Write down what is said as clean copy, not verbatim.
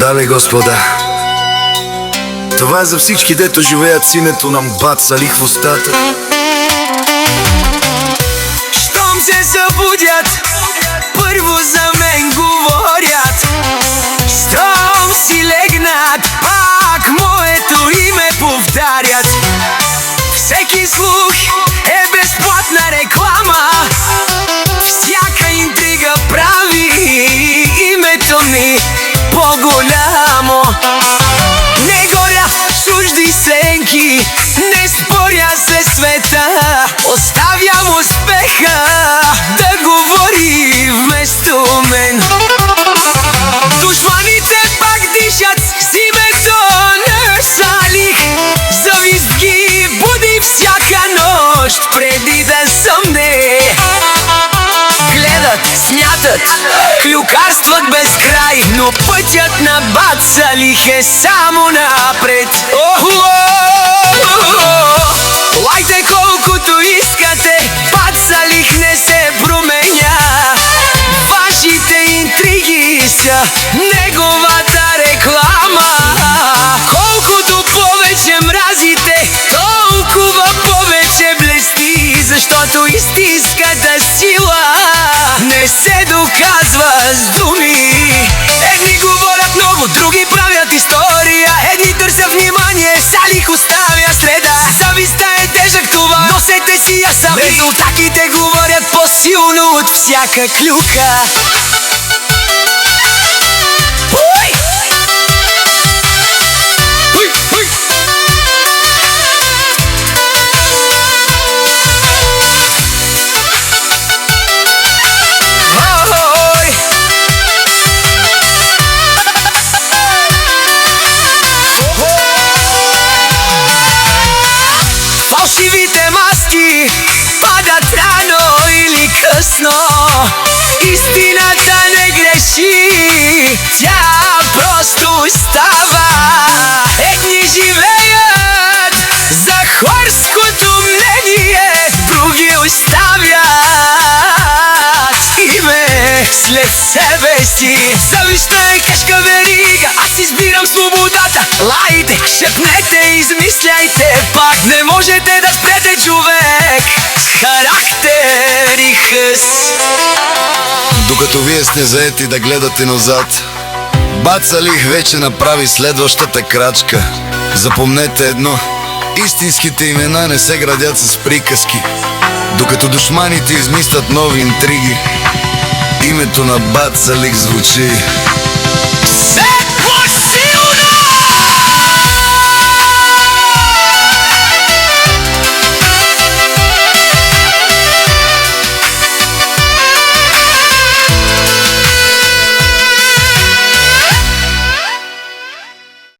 Дами и господа, това е за всички, дето живеят с името на Мбат Салих в устата. Щом се събудят, първо за мен говорят. Щом си легнат, пак моето име повтарят. Всеки слух е безплатна реклама, всяка интрига прави името ми по-голямо. Не горя чужди сенки, не споря се света. Оставям успеха да говори вместо мен. Душманите пак дишат с името на Салих. Завист ги буди всяка нощ преди да съмне. Гледат, смятат, клюкарстват без край, но пътят на Бат Салих е само напред. Лайте колкото искате, Бат Салих не се променя. Вашите интриги са неговата реклама. Колкото повече мразите, толкова повече блести, защото истинската сила не се доказва с думи. Едни говорят много, други правят история. Едни търсят внимание, Салих оставя следа. Завистта е тежък товар, носете си я сами. Резултатите говорят по-силно от всяка клюка. Фалшивите маски падат рано или късно. Истината не греши, тя просто остава. Едни живеят за хорското мнение, други оставят име след себе си. Завистта е тежка верига, аз избирам свободата. Лайте, шепнете, измисляйте пак. Не можете да спрете човек с характер и хъс. Докато вие сте заети да гледате назад, Бат Салих вече направи следващата крачка. Запомнете едно: истинските имена не се градят с приказки. Докато душманите измислят нови интриги, името на Бат Салих звучи.